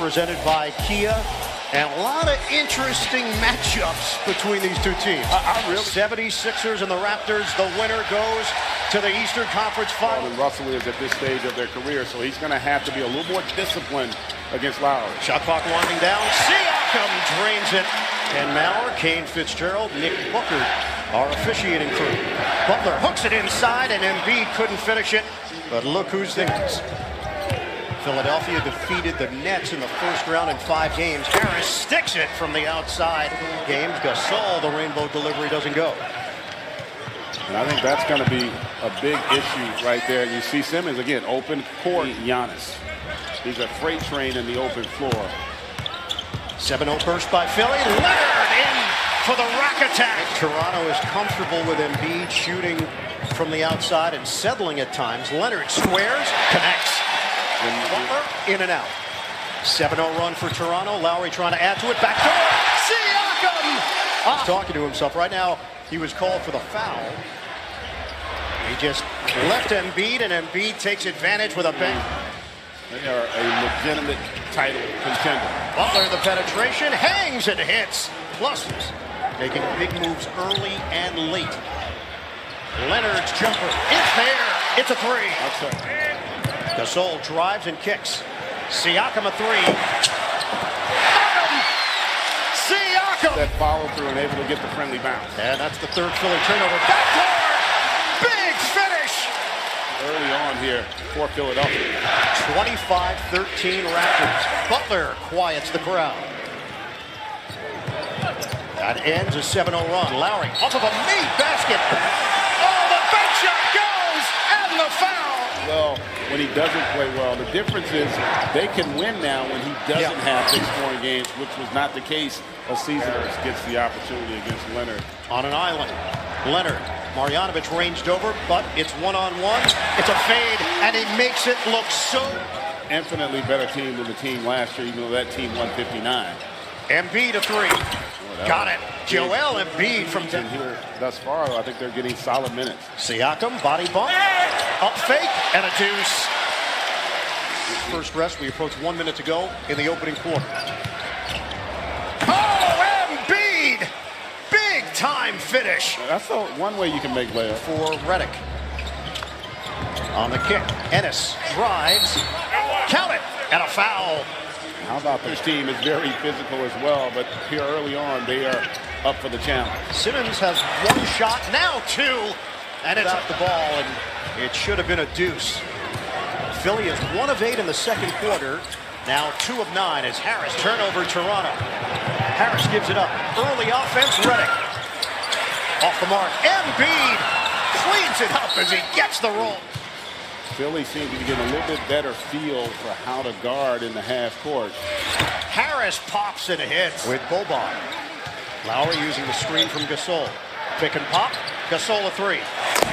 presented by Kia. And a lot of interesting matchups between these two teams. Really 76ers and the Raptors. The winner goes to the Eastern Conference Final. And Russell is at this stage of their career, so he's going to have to be a little more disciplined against Lowry. Shot clock winding down. Siakam drains it. Ken Maurer, Kane Fitzgerald, Nick Booker, our officiating crew. Butler hooks it inside, and Embiid couldn't finish it. But look who's there. Philadelphia defeated the Nets in the first round in 5 games. Harris sticks it from the outside. Games Gasol, the rainbow delivery doesn't go. And I think that's going to be a big issue right there. You see Simmons again, open court. Giannis. He's a freight train in the open floor. 7-0 burst by Philly. Leonard in for the rock attack. Toronto is comfortable with Embiid shooting from the outside and settling at times. Leonard squares, connects. Butler in and out. 7-0 run for Toronto. Lowry trying to add to it. Back door. Siakam! He's talking to himself. Right now, he was called for the foul. He just left Embiid, and Embiid takes advantage with a bang. They are a legitimate title contender. Butler, the penetration, hangs and hits. Pluses, making big moves early and late. Leonard's jumper is there. It's a 3. Outside. Gasol drives and kicks. Siakam a 3. Siakam! That follow through and able to get the friendly bounce. And that's the 3rd Philly turnover. Backdoor! Big finish! Early on here for Philadelphia. 25-13 Raptors. Butler quiets the crowd. That ends a 7-0 run. Lowry off of a made basket. Oh, the bank shot goes! And the foul! Well, when he doesn't play well, the difference is they can win now when he doesn't have big scoring games, which was not the case of Caesar gets the opportunity against Leonard. On an island, Leonard, Marjanovic ranged over, but it's one-on-one. It's a fade, and he makes it look so. Infinitely better team than the team last year, even though that team won 59. Embiid a 3. Got it. Joel Embiid from here thus far. I think they're getting solid minutes. Siakam, body bump, up fake, and a deuce. First rest, we approach 1 minute to go in the opening quarter. Oh, Embiid! Big time finish. That's the one way you can make layup. For Redick. On the kick, Ennis drives, count it, and a foul. How about this team is very physical as well, but here early on, they are up for the challenge. Simmons has 1 shot, now 2, and it's out the ball, and it should have been a deuce. Philly is 1 of 8 in the second quarter, now 2 of 9 as Harris turnover Toronto. Harris gives it up, early offense, Redick. Off the mark, Embiid cleans it up as he gets the roll. Philly seems to be getting a little bit better feel for how to guard in the half court. Harris pops and hits with Boban. Lowry using the screen from Gasol. Pick and pop. Gasol a 3.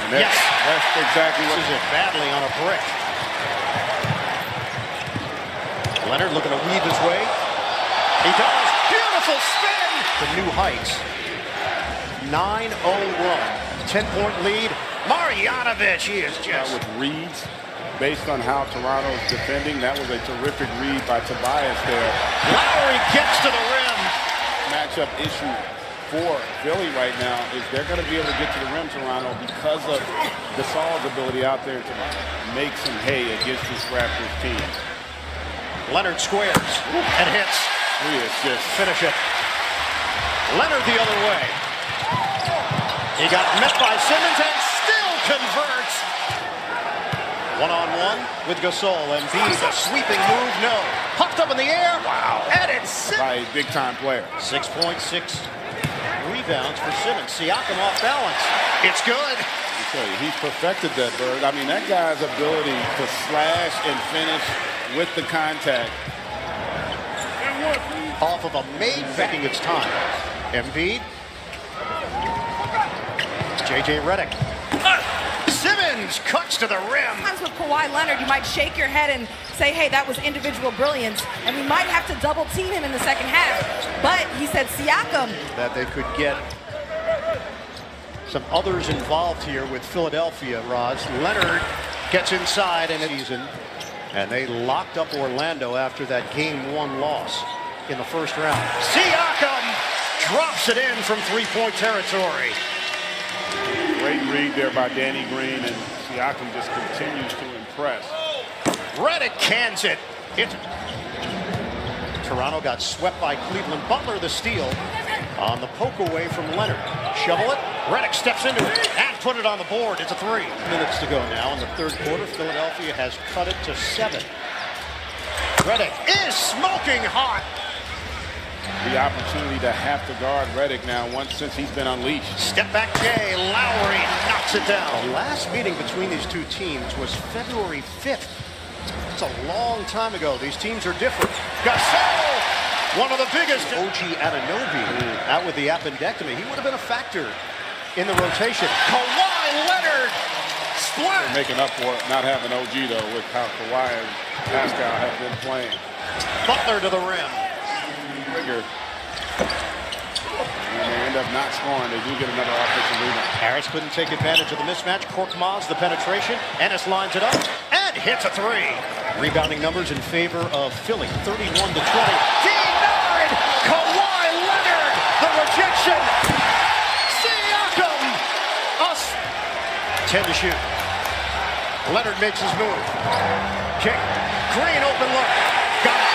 Yes, that's exactly what is it. Badly on a brick. Leonard looking to weave his way. He does. Beautiful spin to new heights. 9-0 run. 10-point lead. Marjanovic, he is just with reads based on how Toronto's defending. That was a terrific read by Tobias there. Lowry gets to the rim. Matchup issue for Philly right now is they're going to be able to get to the rim, Toronto, because of Gasol's ability out there to make some hay against this Raptors team. Leonard squares and hits. He is just finish it. Leonard the other way. He got met by Simmons and still converts. 1-on-1 with Gasol. Embiid, a sweeping move, no. Puffed up in the air. Wow. And it's by a big-time player. 6.6 rebounds for Simmons. Siakam off balance. It's good. I tell you, he's perfected that, Bird. I mean, that guy's ability to slash and finish with the contact. Off of a made taking its time. Embiid. J.J. Redick. Simmons cuts to the rim. Sometimes with Kawhi Leonard, you might shake your head and say, hey, that was individual brilliance, and we might have to double team him in the second half. But he said Siakam. That they could get some others involved here with Philadelphia, Roz. Leonard gets inside and season. And they locked up Orlando after that Game 1 loss in the first round. Siakam drops it in from three-point territory. Great read there by Danny Green, and Siakam just continues to impress. Redick cans it. Toronto got swept by Cleveland. Butler the steal on the poke away from Leonard. Shovel it. Redick steps into it and put it on the board. It's a 3 minutes to go now in the third quarter. Philadelphia has cut it to 7. Redick is smoking hot. The opportunity to have to guard Redick now since he's been unleashed. Step back Jay. Lowry knocks it down. The last meeting between these two teams was February 5th. It's a long time ago. These teams are different. Gasol, one of the biggest. OG Anunoby out with the appendectomy. He would have been a factor in the rotation. Kawhi Leonard split. They're making up for it not having OG though with how Kawhi and Pascal have been playing. Butler to the rim. Trigger. And they end up not scoring. They do get another offensive rebound. Harris couldn't take advantage of the mismatch. Korkmaz the penetration. Ennis lines it up and hits a 3. Rebounding numbers in favor of Philly. 31 to 20. Denied. Kawhi Leonard. The rejection. Siakam. 10 to shoot. Leonard makes his move. Kick. Green open look. Got it.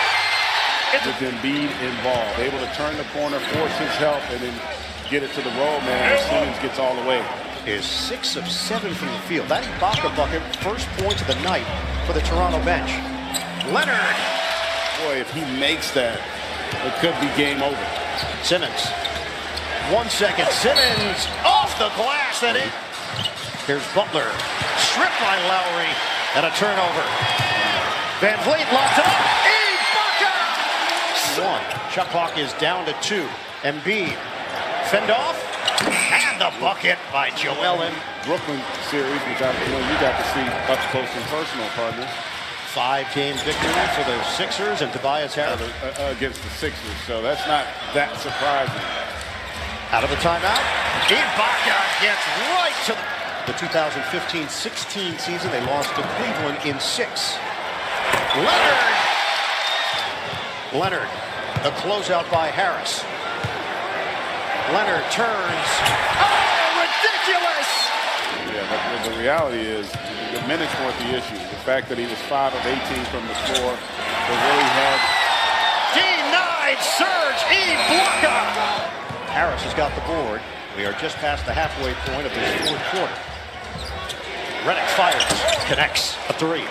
With Embiid involved, able to turn the corner, force his help, and then get it to the roll man as Simmons gets all the way. Is 6 of 7 from the field. That Ibaka bucket, first point of the night for the Toronto bench. Leonard. Boy, if he makes that, it could be game over. Simmons. 1 second. Simmons off the glass and in. Here's Butler. Stripped by Lowry and a turnover. Van Vliet locked it up. One. Shot clock is down to 2. Embiid. Fend off. And the bucket by Joel Embiid. Brooklyn series, which you got to see up close and personal, partner. 5-game victory for the Sixers and Tobias Harris. Against the Sixers, so that's not that surprising. Out of the timeout. Ibaka gets right to the 2015-16 season. They lost to Cleveland in 6. Leonard. The closeout by Harris. Leonard turns. Oh, ridiculous! Yeah, but the reality is the minutes weren't the issue. The fact that he was 5 of 18 from the floor, they really had. Denied Serge Ibaka. Harris has got the board. We are just past the halfway point of this fourth quarter. Redick fires, connects a 3.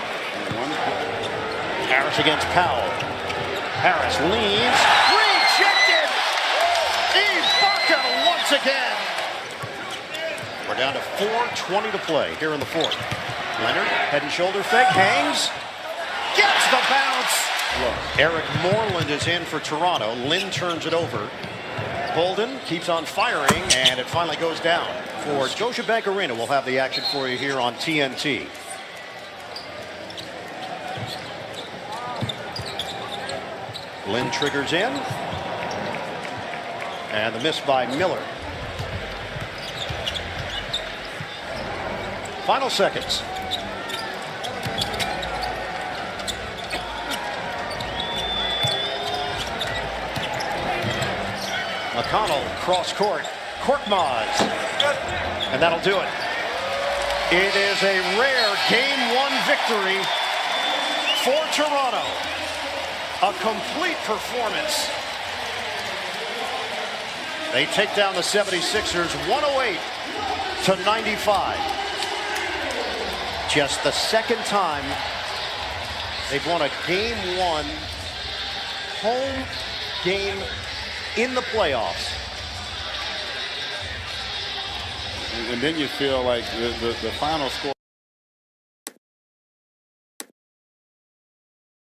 Harris against Powell. Harris leans, rejected! Ibaka once again! We're down to 4:20 to play here in the fourth. Leonard, head and shoulder fake, hangs, gets the bounce! Look, Eric Moreland is in for Toronto. Lynn turns it over. Bolden keeps on firing, and it finally goes down. For Scotiabank Arena, we'll have the action for you here on TNT. Lynn triggers in. And the miss by Miller. Final seconds. McConnell cross court. Korkmaz. And that'll do it. It is a rare Game 1 victory for Toronto. A complete performance. They take down the 76ers 108 to 95. Just the second time they've won a Game 1 home game in the playoffs. And then you feel like the final score